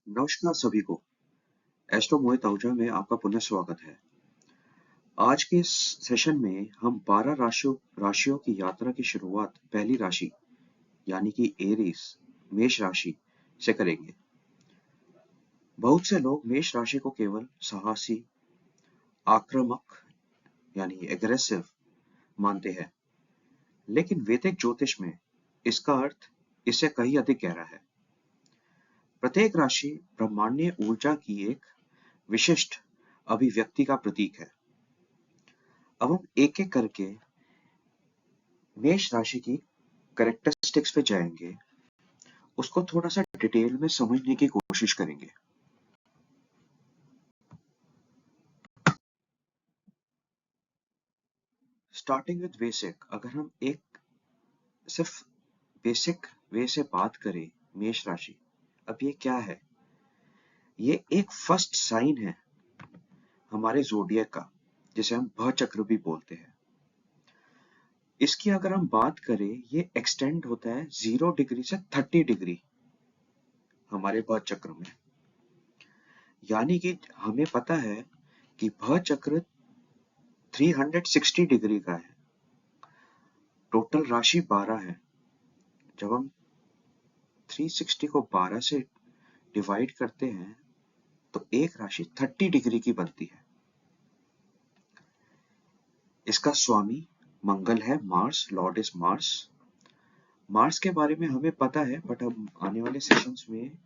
नमस्कार सभी को। एस्ट्रो मोहित आहूजा में आपका पुनः स्वागत है। आज के इस सेशन में हम 12 राशियों की यात्रा की शुरुआत पहली राशि यानी कि एरीज मेष राशि से करेंगे। बहुत से लोग मेष राशि को केवल साहसी, आक्रामक यानी एग्रेसिव मानते हैं, लेकिन वैदिक ज्योतिष में इसका अर्थ इससे कहीं अधिक गहरा है। प्रत्येक राशि ब्रह्मांडीय ऊर्जा की एक विशिष्ट अभिव्यक्ति का प्रतीक है। अब हम एक एक करके मेष राशि की कैरेक्टरिस्टिक्स पे जाएंगे, उसको थोड़ा सा डिटेल में समझने की कोशिश करेंगे। स्टार्टिंग विद बेसिक, अगर हम एक सिर्फ बेसिक वे से बात करें मेष राशि, अब ये क्या है? ये एक फर्स्ट साइन है हमारे ज़ोडिएक का, जिसे हम भव चक्र भी बोलते हैं। इसकी अगर हम बात करें, ये एक्सटेंड होता है 0 डिग्री से 30 डिग्री हमारे भव चक्र में। यानी कि हमें पता है कि भव चक्र 360 डिग्री का है। टोटल राशि 12 है। जब हम 360 को 12 से डिवाइड करते हैं तो एक राशि 30 डिग्री की बनती है। इसका स्वामी मंगल है, Mars, Lord is Mars. Mars के बारे में हमें पता है, बट हम आने वाले सेशंस में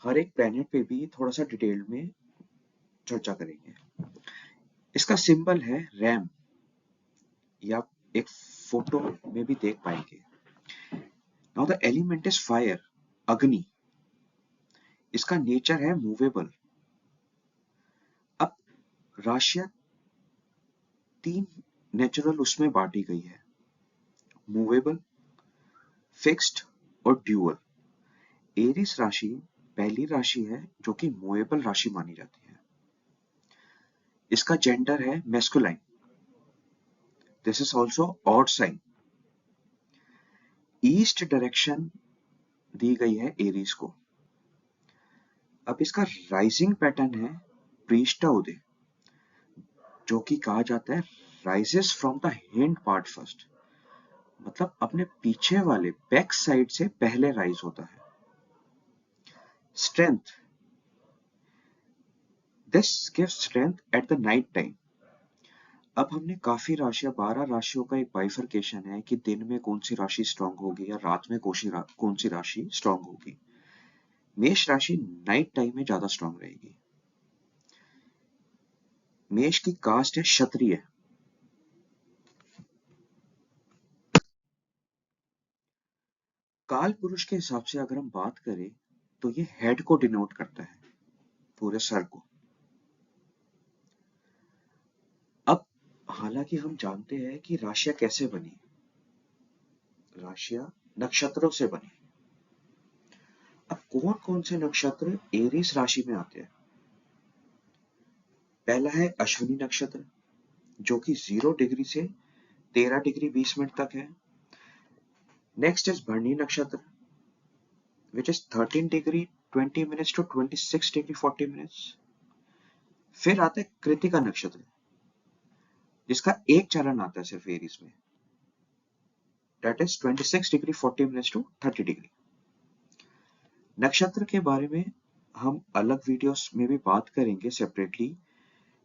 हर एक प्लेनेट पे भी थोड़ा सा डिटेल में चर्चा करेंगे। इसका सिंबल है रैम, या एक फोटो में भी देख पाएंगे। Now the element is fire, अग्नि। इसका नेचर है मूवेबल। अब राशियां 3 नेचुरल उसमें बांटी गई है, मूवेबल, फिक्स्ड और ड्यूअल। एरीज राशि पहली राशि है जो कि मूवेबल राशि मानी जाती है। इसका जेंडर है masculine. This is also odd sign. East direction दी गई है एरीज को। अब इसका राइजिंग पैटर्न है प्रीष्टा उदय, जो कि कहा जाता है rises from the hind part first, मतलब अपने पीछे वाले बैक साइड से पहले राइज होता है। Strength, this gives strength at the night time. अब हमने काफी राशियां, 12 राशियों का एक बाइफरकेशन है कि दिन में कौन सी राशि स्ट्रांग होगी या रात में कौन सी राशि स्ट्रांग होगी। मेष राशि नाइट टाइम में ज्यादा स्ट्रांग रहेगी। मेष की कास्ट है क्षत्रिय। काल पुरुष के हिसाब से अगर हम बात करें तो ये हेड को डिनोट करता है, पूरे सर को। अब हालांकि हम जानते हैं कि राशियां कैसे बनी। राशियां नक्षत्रों से बनी। अब कौन कौन से नक्षत्र एरीज राशि में आते हैं? पहला है अश्विनी नक्षत्र, जो कि 0 डिग्री से 13 डिग्री 20 मिनट तक है। नेक्स्ट इज भरणी नक्षत्र, which is 13 degree 20 minutes to 26 degree 40 minutes. फिर आता है कृतिका नक्षत्र, जिसका एक चरण आता है सिर्फ एरीज में, that is 26 degree 40 minutes to 30 degree. नक्षत्र के बारे में हम अलग वीडियोस में भी बात करेंगे separately,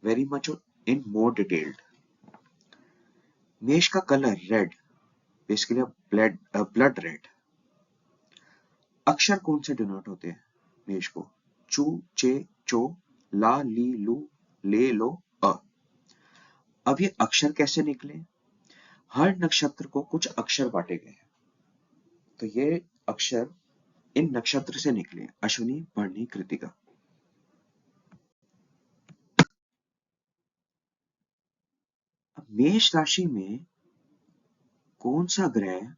very much in more detailed. मेष का colour red, basically blood red. अक्षर कौन से डिनोट होते हैं मेष को? चू, चे, चो, ला, ली, लू, ले, लो, अ। अब ये अक्षर कैसे निकले? हर नक्षत्र को कुछ अक्षर बांटे गए हैं, तो ये अक्षर इन नक्षत्र से निकले, अश्विनी, भरणी, कृतिका। अब मेष राशि में कौन सा ग्रह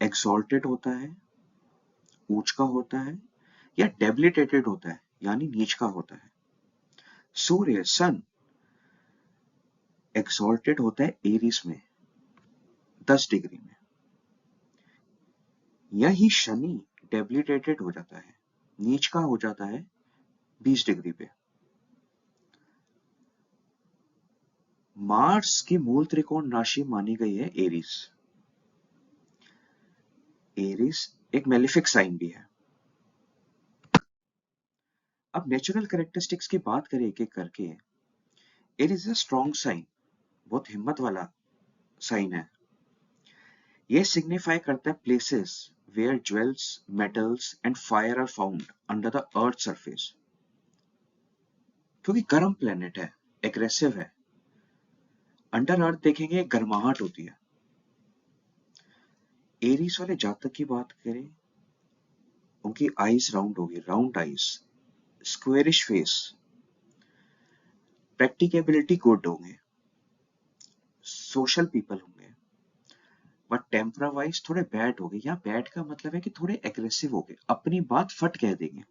एक्सॉल्टेड होता है, ऊंच का होता है, या डेबिलिटेटेड होता है यानी नीच का होता है? सूर्य, सन, एक्सॉल्टेड होता है एरीज में 10 डिग्री में। यही शनि डेबिलिटेटेड हो जाता है नीच का हो जाता है 20 डिग्री पे। मार्स की मूल त्रिकोण राशि मानी गई है एरीज। एरीज एक मेलिफिक साइन भी है। अब नेचुरल कैरेक्टरिस्टिक्स की बात करें एक एक करके। Aries is a strong sign, बहुत हिम्मत वाला साइन है। ये सिग्निफाई करता है places where jewels, metals and fire are found under the earth surface. क्योंकि गर्म प्लेनेट है, एग्रेसिव है, अंडर अर्थ देखेंगे गर्माहट होती है। एरीज वाले जातक की बात करें, उनकी आईज राउंड होगी, round eyes, squarish face, practicability good होंगे, सोशल पीपल होंगे, बट टेम्परा वाइज थोड़े बैड हो गए। यहाँ बैड का मतलब है कि थोड़े एग्रेसिव हो गए, अपनी बात फट कह देंगे।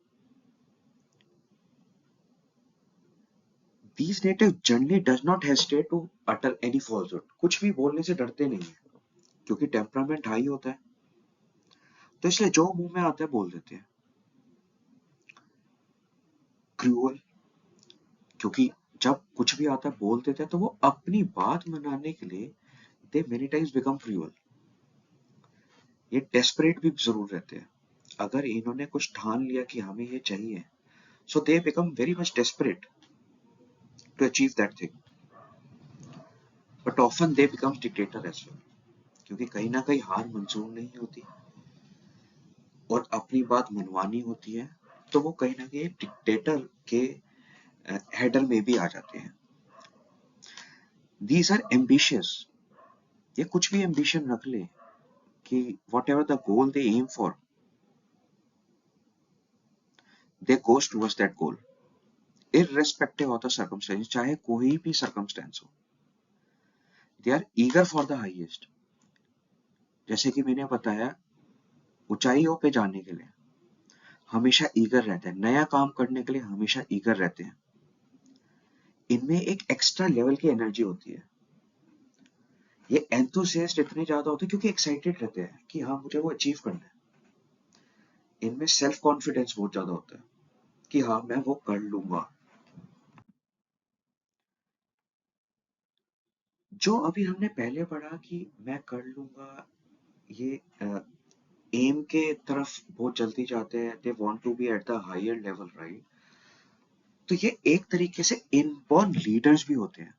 These native generally does not hesitate to utter any falsehood, कुछ भी बोलने से डरते नहीं है, क्योंकि टेम्परामेंट हाई होता है, तो इसलिए जो मुंह में आता है बोल देते हैं। क्रूअल, क्योंकि जब कुछ भी आता है बोल देते हैं, तो वो अपनी बात मनाने के लिए दे मेनी टाइम्स बिकम क्रूअल। ये डेस्परेट भी जरूर रहते हैं। अगर इन्होंने कुछ ठान लिया कि हमें ये चाहिए, so they become very much desperate to achieve that thing, but often they become dictator as well, क्योंकि कहीं ना कहीं हार मंजूर नहीं होती और अपनी बात मनवानी होती है, तो वो कहीं ना कहीं डिक्टेटर के हेडर में भी आ जाते हैं। These are ambitious, ये कुछ भी एम्बिशन रख ले कि whatever the goal they aim for, they goes towards that goal irrespective of the circumstance, चाहे कोई भी circumstance हो। They are eager for the highest, जैसे कि मैंने बताया, ऊंचाइयों पे जाने के लिए हमेशा ईगर रहते हैं, नया काम करने के लिए हमेशा ईगर रहते हैं। इनमें एक एक्स्ट्रा लेवल की एनर्जी होती है। ये एंथुसियास्ट इतने ज्यादा होते हैं क्योंकि एक्साइटेड रहते हैं कि हाँ मुझे वो अचीव करना है। इनमें सेल्फ कॉन्फिडेंस बहुत ज्यादा होता है कि हाँ मैं वो कर लूंगा। जो अभी हमने पहले पढ़ा कि मैं कर लूंगा, ये एम के तरफ बहुत जल्दी जाते हैं, they want to be at the higher level, right. तो ये एक तरीके से इनबॉर्न लीडर्स भी होते हैं,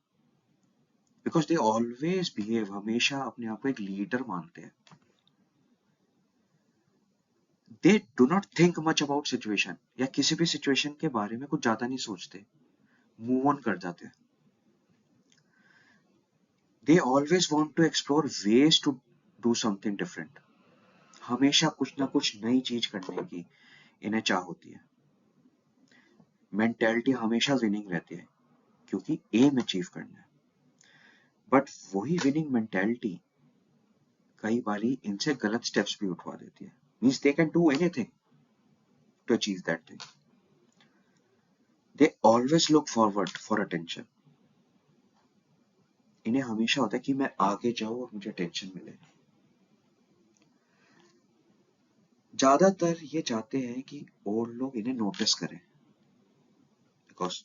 बिकॉज दे ऑलवेज बिहेव, हमेशा अपने आप को एक लीडर मानते हैं। दे do not think much about situation, या किसी भी सिचुएशन के बारे में कुछ ज्यादा नहीं सोचते, मूव ऑन कर जाते हैं। They always want to explore ways to do something different, हमेशा कुछ ना कुछ नई चीज करने की इन्हें चाह होती है। मेंटेलिटी हमेशा विनिंग रहती है क्योंकि एम अचीव करना है, बट वही विनिंग मेंटेलिटी कई बारी इनसे गलत स्टेप्स भी उठवा देती है। Means they can do anything to achieve that thing. They always look forward for attention, इन्हें हमेशा होता है कि मैं आगे जाऊं और मुझे अटेंशन मिले। ज्यादातर ये चाहते हैं कि और लोग इन्हें नोटिस करें, बिकॉज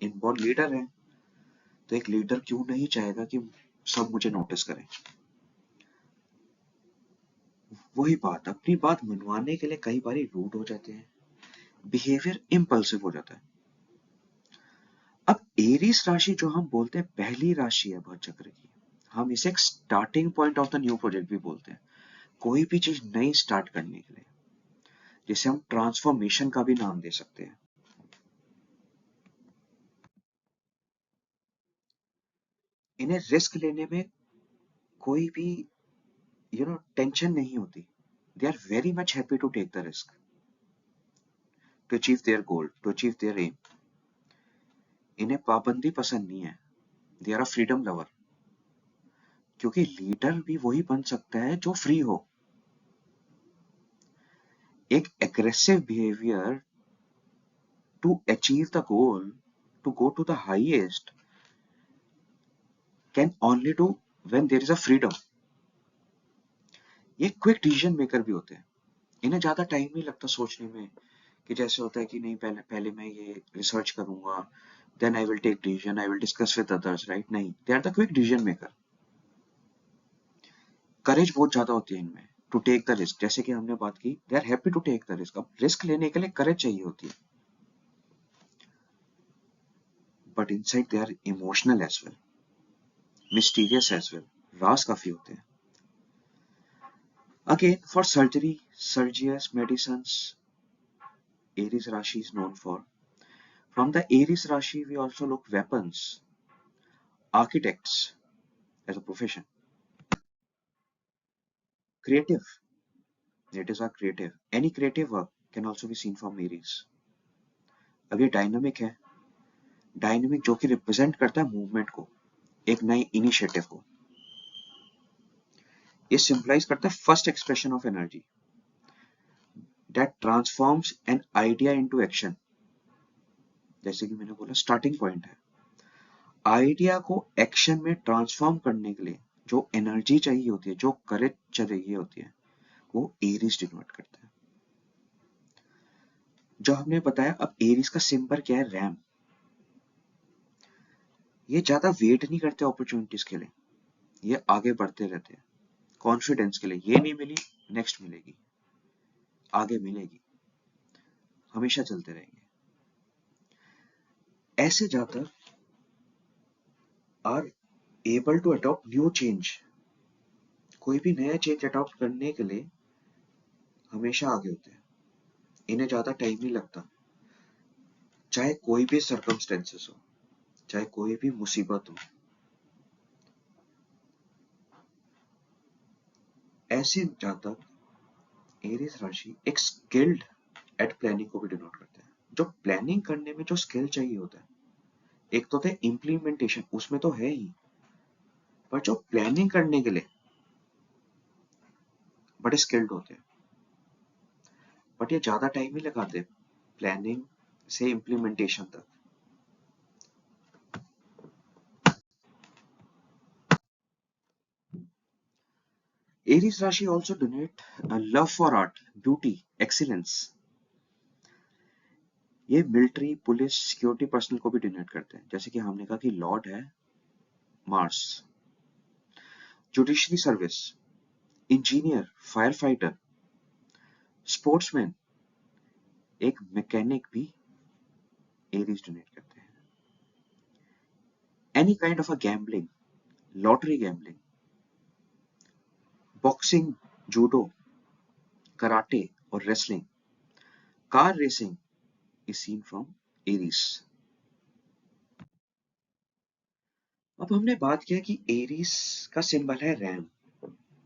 इनबॉर्न लीडर है, तो एक लीडर क्यों नहीं चाहेगा कि सब मुझे नोटिस करें। वही बात, अपनी बात मनवाने के लिए कई बार रूड हो जाते हैं, बिहेवियर इम्पल्सिव हो जाता है। अब एरीज राशि जो हम बोलते हैं पहली राशि है भर चक्र की, हम इसे एक starting point of the new project भी बोलते हैं, कोई भी चीज नई स्टार्ट करने के लिए, जिसे हम ट्रांसफॉर्मेशन का भी नाम दे सकते हैं। इन्हें रिस्क लेने में कोई भी टेंशन नहीं होती। They are very much happy to take the risk to achieve their goal, to achieve their aim. इन्हें पाबंदी पसंद नहीं है, they are a freedom lover, क्योंकि लीडर भी वही बन सकता है जो फ्री हो। एक aggressive behaviour to achieve the goal, to go to the highest, can only do when there is a freedom. ये क्विक डिसीजन मेकर भी होते हैं, इन्हें ज्यादा टाइम नहीं लगता सोचने में कि जैसे होता है कि नहीं पहले पहले मैं ये रिसर्च करूंगा, then I will take decision, I will discuss with others, right? नहीं, they are the quick decision maker. Courage बहुत ज्यादा होती है इनमें टू टेक द रिस्क। जैसे कि हमने बात की, they are happy to take the risk. अब रिस्क लेने के लिए करेज चाहिए होती है, but inside they are emotional as well, mysterious as well, राज काफी होते हैं। अगेन फॉर सर्जरी, सर्जियस medicines, Aries Rashi is known for. From the Aries Rashi, we also look weapons, architects as a profession, creative. Natives are creative. Any creative work can also be seen from Aries. अब ये dynamic है, dynamic जो कि represent करता है movement को, एक नए इनिशिएटिव को। ये सिंपलाइज करता है first expression of energy that transforms an idea into action. जैसे कि मैंने बोला स्टार्टिंग पॉइंट है, आइडिया को एक्शन में ट्रांसफॉर्म करने के लिए जो एनर्जी चाहिए होती है, जो करेज चाहिए होती है, वो एरीज डिनोट करता है। जो हमने बताया, अब एरीज का सिंबल क्या है? रैम। ये ज्यादा वेट नहीं करते अपॉर्चुनिटीज के लिए, ये आगे बढ़ते रहते हैं कॉन्फिडेंस के लिए। ये नहीं मिली, नेक्स्ट मिलेगी, आगे मिलेगी, हमेशा चलते रहेंगे। ऐसे जातक are able to adopt new change. कोई भी नया चेंज अडॉप्ट करने के लिए हमेशा आगे होते हैं, इन्हें ज्यादा टाइम नहीं लगता, चाहे कोई भी सर्कमस्टेंसेस हो, चाहे कोई भी मुसीबत हो। ऐसे जातक एरीज राशि एक स्किल्ड एट प्लानिंग को भी डिनोट करते हैं। जो प्लानिंग करने में जो स्किल चाहिए होता है, एक तो होता है इम्प्लीमेंटेशन, उसमें तो है ही, पर जो प्लानिंग करने के लिए बड़े स्किल्ड होते हैं, बट ये ज्यादा टाइम नहीं लगाते प्लानिंग से इम्प्लीमेंटेशन तक। एरीज राशि also donate love for art, beauty, excellence. ये मिलिट्री, पुलिस, सिक्योरिटी पर्सनल को भी डोनेट करते हैं। जैसे कि हमने कहा कि लॉर्ड है Mars. Judiciary service, engineer, fire fighter, sportsman, एक मैकेनिक भी एरीज डोनेट करते हैं। Any kind of a gambling, lottery gambling, boxing, judo, karate और wrestling, car racing is seen from Aries. अब हमने बात किया कि एरीज का सिंबल है रैम।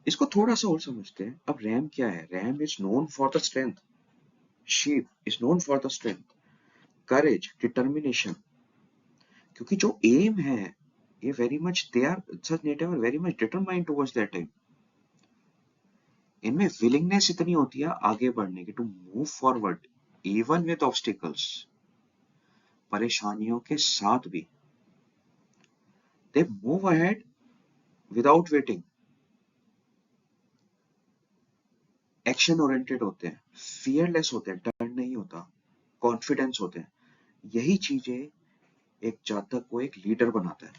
इसको थोड़ा सा और समझते हैं। अब रैम क्या है? Ram is known for the strength, sheep is known for the strength, courage, determination. क्योंकि जो एम है, ये very much they are such native are very much determined towards that aim. इनमें विलिंगनेस इतनी होती है आगे बढ़ने की, to move forward even with obstacles, परेशानियों के साथ भी they move ahead without waiting. Action oriented होते हैं, फियरलेस होते हैं, डर नहीं होता, कॉन्फिडेंस होते हैं। यही चीजें एक जातक को एक लीडर बनाता है।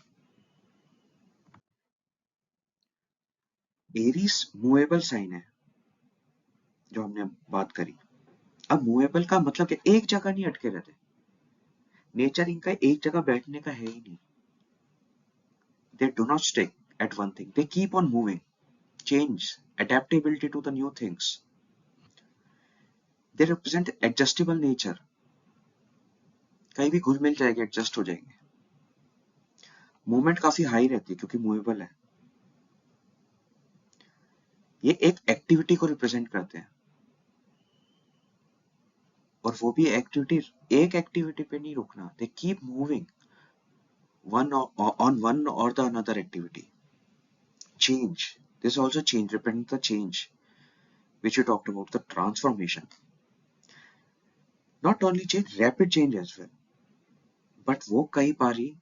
एरीज मूवेबल साइन है, जो हमने बात करी। अब मूवेबल का मतलब कि एक जगह नहीं अटके रहते। नेचर इनका एक जगह बैठने का है ही नहीं। They do not stick at one thing, they keep on moving, change, adaptability to the new things. They represent adjustable nature. कहीं भी घुल मिल जाएंगे, एडजस्ट हो जाएंगे। मूवमेंट काफी हाई रहती है क्योंकि मूवेबल है। ये एक एक्टिविटी को रिप्रेजेंट करते हैं, और वो भी एक्टिविटी, एक एक्टिविटी पे नहीं रुकना। They keep moving one on one और the another activity. Change, this also change represent the change which you talked about, the transformation. Not only change, rapid change as well, but वो कई बारी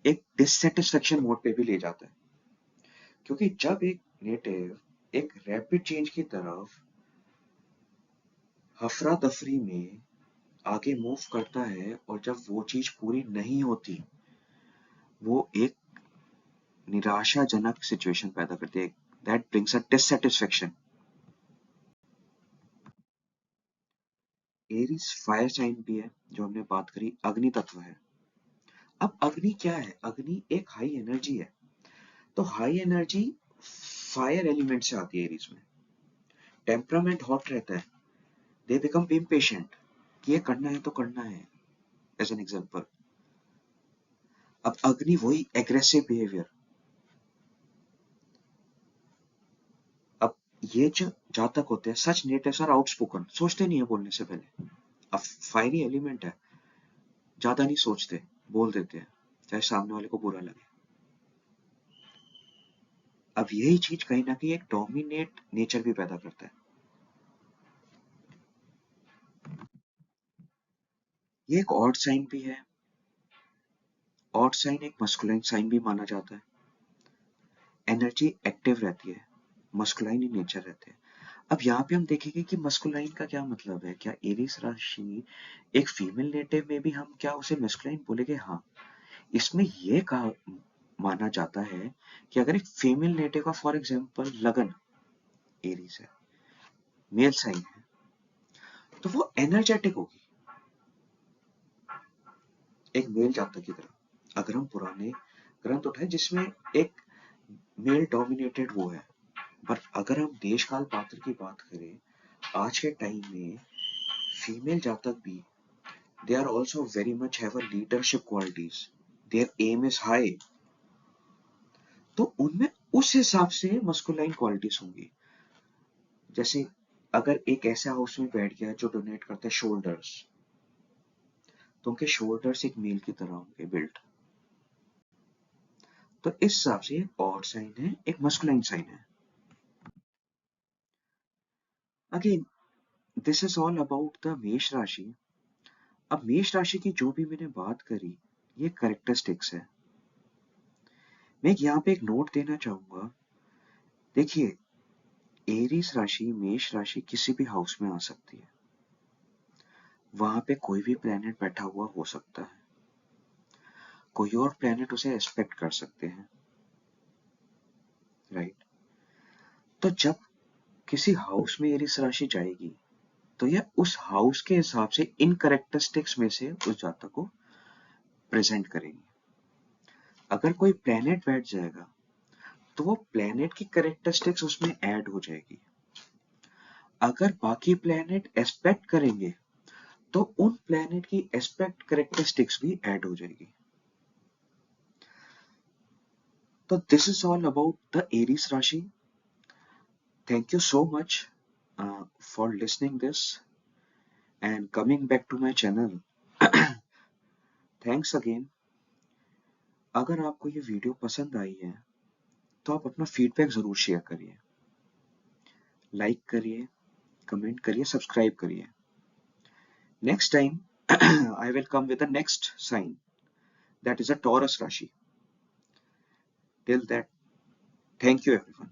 एक dissatisfaction mode पे भी ले जाता है। क्योंकि जब एक नेटिव एक रैपिड चेंज की तरफ अफरा तफरी में आगे मूव करता है और जब वो चीज पूरी नहीं होती वो एक निराशाजनक सिचुएशन पैदा करती है। That brings a dissatisfaction. Aries fire sign भी है, जो हमने बात करी, अग्नि तत्व है। अब अग्नि क्या है? अग्नि एक हाई एनर्जी है। तो हाई एनर्जी फायर एलिमेंट से आती है एरीज में। टेम्परामेंट हॉट रहता है। दे बिकम इम्पेशेंट कि ये करना है तो करना है, एज एन एग्जाम्पल। अब अग्नि वही एग्रेसिव बिहेवियर। अब ये जो जातक होते हैं, सच नेटिव्स आर आउटस्पोकन, सोचते नहीं है बोलने से पहले। अब फायरी एलिमेंट है, ज्यादा नहीं सोचते, बोल देते हैं चाहे सामने वाले को बुरा लगे। अब यही चीज कहीं ना कहीं एक डोमिनेट नेचर भी पैदा करता है। ये एक ऑड साइन भी है। ऑड साइन एक मस्कुलाइन साइन भी माना जाता है। एनर्जी एक्टिव रहती है, मस्कुलाइन ही नेचर रहते हैं। अब यहाँ पे हम देखेंगे कि मस्कुलाइन का क्या मतलब है। क्या एरीज राशि एक फीमेल नेटिव में भी हम क्या उसे मस्कुलाइन बोलेंगे? हाँ। इसमें ये कहा माना जाता है कि अगर एक फीमेल नेटिव का फॉर एग्जांपल लगन एरीज है, मेल साइन है, तो वो एनर्जेटिक होगी एक मेल जातक की तरह। अगर हम पुराने ग्रंथ उठाए जिसमें एक मेल डोमिनेटेड वो है, पर अगर हम देश काल पात्र की बात करें आज के टाइम में, फीमेल जातक भी they are also very much have a leadership qualities, their aim is high, तो उनमें उस हिसाब से मस्कुलाइन क्वालिटीज होंगी। जैसे अगर एक ऐसा हाउस में बैठ गया जो डोनेट करता है शोल्डर्स, तो उनके शोल्डर्स एक मेल की तरह होंगे बिल्ट। तो इस हिसाब से एक ऑड साइन है, एक मस्कुलाइन साइन है। Again this is all about the मेष राशि। अब मेष राशि की जो भी मैंने बात करी ये कैरेक्टरिस्टिक्स है। मैं यहाँ पे एक नोट देना चाहूंगा। देखिए, एरीज राशि, मेष राशि किसी भी हाउस में आ सकती है। वहां पे कोई भी प्लेनेट बैठा हुआ हो सकता है, कोई और प्लेनेट उसे एस्पेक्ट कर सकते हैं, राइट। तो जब किसी हाउस में एरीज राशि जाएगी तो यह उस हाउस के हिसाब से इन कैरेक्टरिस्टिक्स में से उस जातक को प्रेजेंट करेंगे। अगर कोई प्लेनेट बैठ जाएगा तो वो प्लेनेट की कैरेक्टरिस्टिक्स उसमें ऐड हो जाएगी। अगर बाकी प्लेनेट एस्पेक्ट करेंगे तो उन प्लेनेट की एस्पेक्ट कैरेक्टरिस्टिक्स भी ऐड हो जाएगी। तो this is all about the Aries rashi. Thank you so much for listening this and coming back to my channel. Thanks again. अगर आपको ये वीडियो पसंद आई है तो आप अपना फीडबैक जरूर शेयर करिए, लाइक करिए, कमेंट करिए, सब्सक्राइब करिए। Next time I will come with the next sign, that is a Taurus Rashi. Till that, thank you everyone.